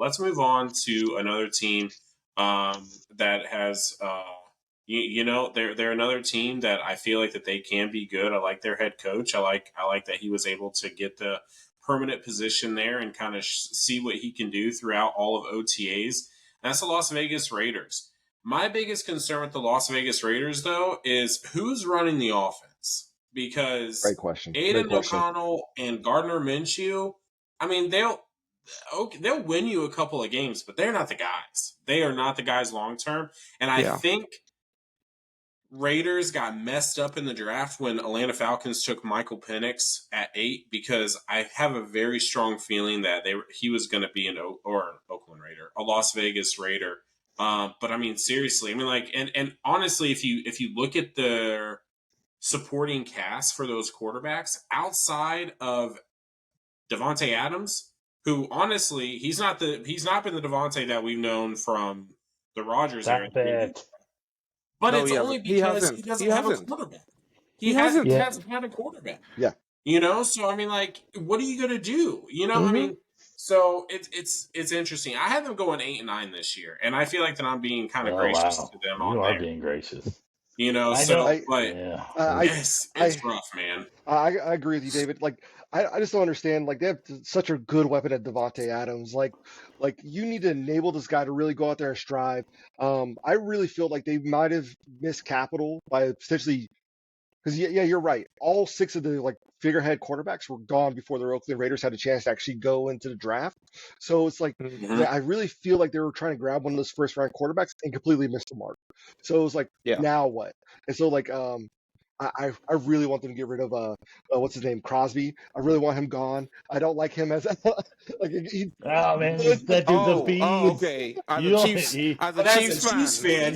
But let's move on to another team that has, they're another team that I feel like that they can be good. I like their head coach. I like that he was able to get the permanent position there and kind of see what he can do throughout all of OTAs. And that's the Las Vegas Raiders. My biggest concern with the Las Vegas Raiders, though, is who's running the offense. Because Great question. Aiden O'Connell and Gardner Minshew, I mean, they'll win you a couple of games, but they're not the guys. They are not the guys long term. And I think Raiders got messed up in the draft when Atlanta Falcons took Michael Penix at 8 because I have a very strong feeling that he was going to be an Oakland Raider, a Las Vegas Raider. But I mean, seriously, I mean, like, and honestly, if you look at their supporting cast for those quarterbacks outside of Davante Adams, who honestly he's not been the Davante that we've known from the Rodgers era. But it's only because he doesn't have a quarterback. He hasn't had a quarterback. Yeah. So I mean, like, what are you gonna do? I mean, so it's interesting. I had them going 8-9 this year, and I feel like that I'm being kind of gracious to them on there. You are being gracious. It's rough, man. I agree with you, David. Like, I just don't understand. Like, they have such a good weapon at Davante Adams. Like you need to enable this guy to really go out there and strive. I really feel like they might have missed capital by potentially, because you're right. All 6 of the figurehead quarterbacks were gone before the Oakland Raiders had a chance to actually go into the draft. So it's like, I really feel like they were trying to grab one of those first round quarterbacks and completely missed the mark. So it was like, now what? And so I really want them to get rid of what's his name, Crosby. I really want him gone. I don't like him as man, that dude's a beast. Okay. As a Chiefs fan,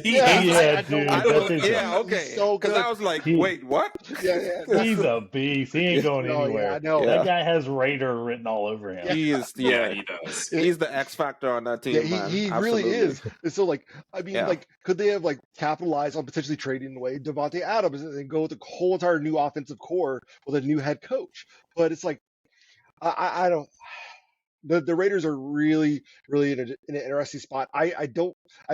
okay. So because I was like, wait, what? He's a beast. He ain't going anywhere. I know. That guy has Raider written all over him. He is. He does. He's the X factor on that team. Yeah, he really is. And so, I mean, could they have capitalized on potentially trading away Davante Adams and go with a whole entire new offensive core with a new head coach? But it's like, I don't. The Raiders are really, really in an interesting spot. I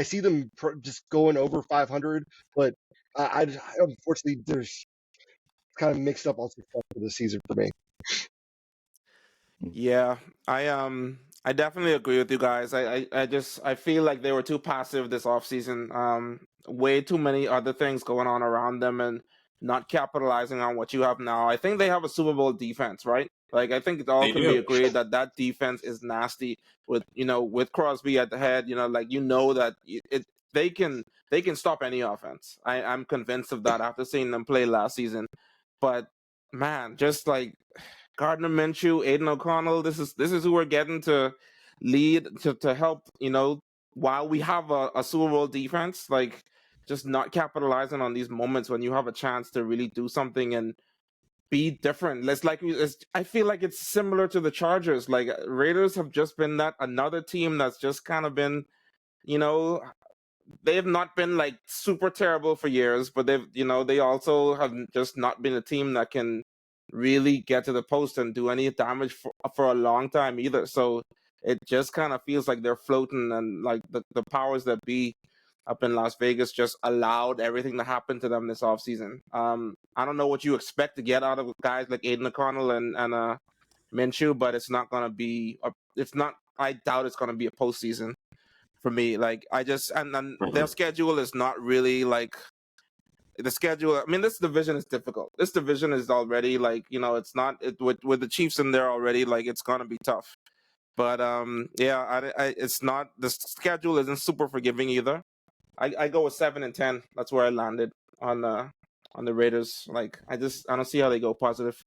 see them just going over 500, but I unfortunately there's kind of mixed up on some stuff for this season for me. Yeah, I definitely agree with you guys. I feel like they were too passive this offseason. Way too many other things going on around them and not capitalizing on what you have now. I think they have a Super Bowl defense, right? Like, I think it all can be agreed that defense is nasty with Crosby at the head, that they can stop any offense. I'm convinced of that after seeing them play last season. But man, just like Gardner Minshew, Aiden O'Connell, this is who we're getting to lead to help, while we have a Super Bowl defense, like just not capitalizing on these moments when you have a chance to really do something and be different. I feel like it's similar to the Chargers. Like, Raiders have just been another team that's just kind of been, they have not been like super terrible for years, but they also have just not been a team that can really get to the post and do any damage for a long time either. So it just kind of feels like they're floating, and like the powers that be up in Las Vegas just allowed everything to happen to them this offseason. I don't know what you expect to get out of guys like Aiden O'Connell and Minshew, but it's not going to be. I doubt it's going to be a postseason for me. Like, and their schedule is not really like the schedule. I mean, this division is difficult. This division is already it's not with the Chiefs in there already. Like, it's going to be tough. But it's not. The schedule isn't super forgiving either. I go with 7-10. That's where I landed on the Raiders. Like, I don't see how they go positive.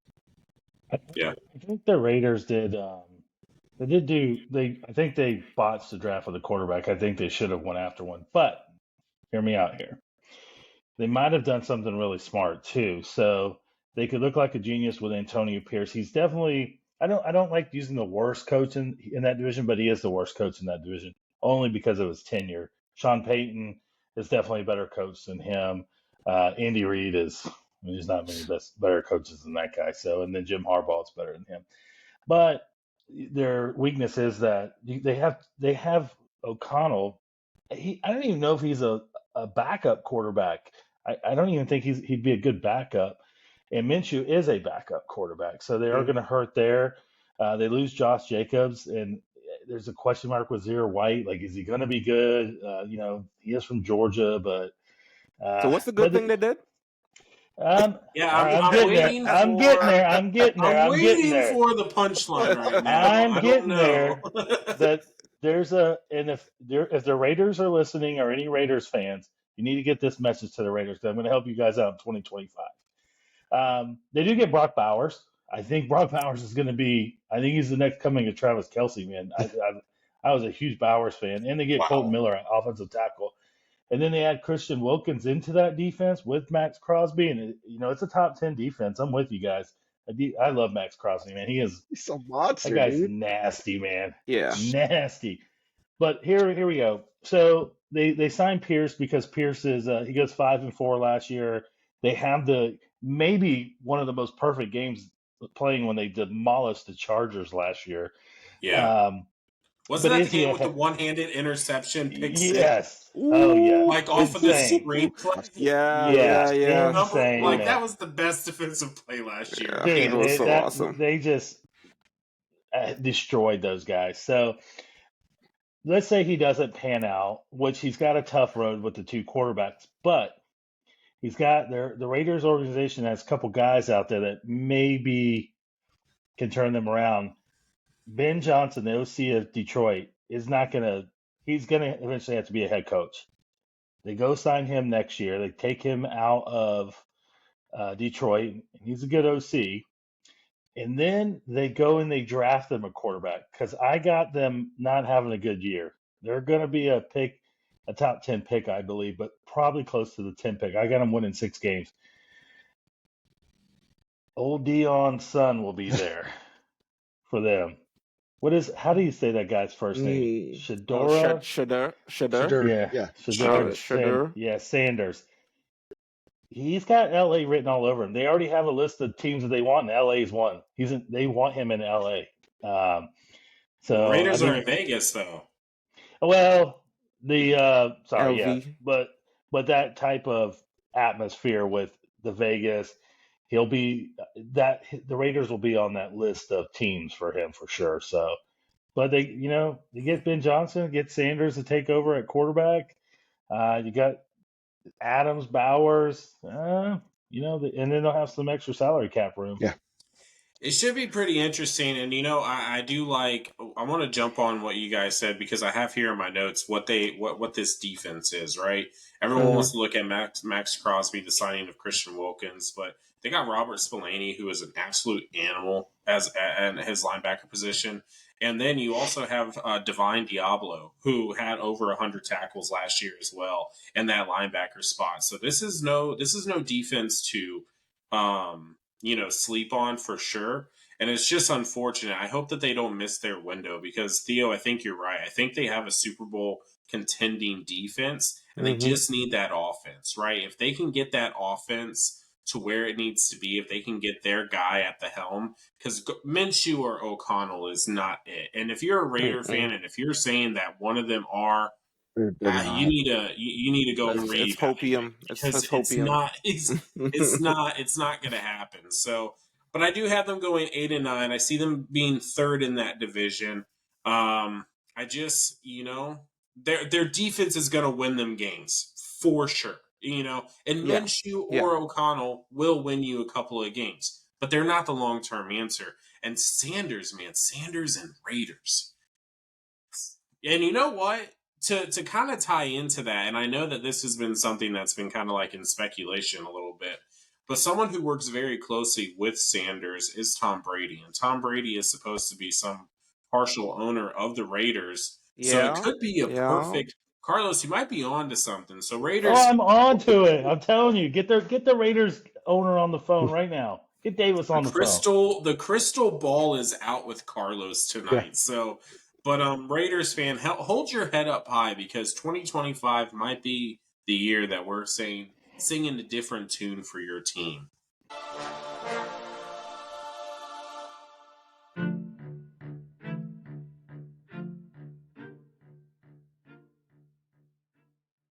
I think the Raiders did. I think they botched the draft with a quarterback. I think they should have went after one. But hear me out here. They might have done something really smart too. So they could look like a genius with Antonio Pierce. He's definitely. I don't like using the worst coach in that division, but he is the worst coach in that division only because of his tenure. Sean Payton is definitely a better coach than him. Andy Reid there's not many better coaches than that guy. So, and then Jim Harbaugh is better than him. But their weakness is that they have O'Connell. I don't even know if he's a backup quarterback. I don't even think he'd be a good backup. And Minshew is a backup quarterback, so they are going to hurt there. They lose Josh Jacobs, and there's a question mark with Zero White. Like, is he going to be good? He is from Georgia, but So what's the good thing they did? Yeah, all right, I'm I'm getting there. waiting I'm for. getting there. I'm getting there. I'm I'm getting waiting there. for the punchline right now. I'm I don't getting know. there. That and if the Raiders are listening or any Raiders fans, you need to get this message to the Raiders because I'm going to help you guys out in 2025. They do get Brock Bowers. I think Brock Bowers is going to be. I think he's the next coming of Travis Kelce, man. I was a huge Bowers fan, and they get Colton Wow. Miller at offensive tackle, and then they add Christian Wilkins into that defense with Max Crosby, and it's a top 10 defense. I'm with you guys. I love Max Crosby, man. He's a That monster, guy's dude. nasty, man. Yeah. Nasty. But here we go. So they signed Pierce because Pierce is he goes 5-4 last year. They have maybe one of the most perfect games playing when they demolished the Chargers last year. Yeah. Wasn't But that the is he game a with the one-handed interception pick six? yes. Oh yeah. Ooh. Like off of the Insane. screenplay? Yeah. Insane, Like that man. was the best defensive play last year. Yeah, he Dude, was so awesome. they just destroyed those guys. So let's say he doesn't pan out, which he's got a tough road with the two quarterbacks, but he's got the Raiders organization has a couple guys out there that maybe can turn them around. Ben Johnson, the OC of Detroit, he's gonna eventually have to be a head coach. They go sign him next year. They take him out of Detroit. He's a good OC. And then they go and they draft them a quarterback because I got them not having a good year. They're going to be a top 10 pick, I believe, but probably close to the 10 pick. I got them winning 6 games. Old Dion's son will be there for them. How do you say that guy's first name? Shadora? Shadur. Yeah, Shadur. Yeah, Sanders. He's got LA written all over him. They already have a list of teams that they want, and LA's one. They want him in LA. So Raiders I are think, in Vegas though. well, LV. but that type of atmosphere with the Vegas, the Raiders will be on that list of teams for him for sure. So, but they get Ben Johnson, get Sanders to take over at quarterback. You got Adams, Bowers, and then they'll have some extra salary cap room. Yeah. It should be pretty interesting, and I do like. I want to jump on what you guys said because I have here in my notes what this defense is. Right, everyone wants to look at Max Crosby, the signing of Christian Wilkins, but they got Robert Spillane, who is an absolute animal in his linebacker position, and then you also have Divine Diablo, who had over 100 tackles last year as well in that linebacker spot. So this is no defense to. Sleep on for sure. And it's just unfortunate. I hope that they don't miss their window because, Theo, I think you're right. I think they have a Super Bowl contending defense and they just need that offense, right? If they can get that offense to where it needs to be, if they can get their guy at the helm, because Minshew or O'Connell is not it. And if you're a Raider fan and if you're saying that one of them are, you need to go and It's reevaluate hopium. because It's hopium. it's not going to happen. So, but I do have them going 8-9. I see them being third in that division. I just their defense is going to win them games for sure. And Yeah. Minshew Yeah. or O'Connell will win you a couple of games, but they're not the long term answer. And Sanders and Raiders. And you know what? To kind of tie into that, and I know that this has been something that's been kind of like in speculation a little bit, but someone who works very closely with Sanders is Tom Brady. And Tom Brady is supposed to be some partial owner of the Raiders. So it could be a perfect Carlos, you might be on to something. So Raiders. Oh, I'm on to it. I'm telling you, get the Raiders owner on the phone right now. Get Davis on the phone. The crystal ball is out with Carlos tonight. Yeah. So, but Raiders fan, hold your head up high because 2025 might be the year that we're singing a different tune for your team.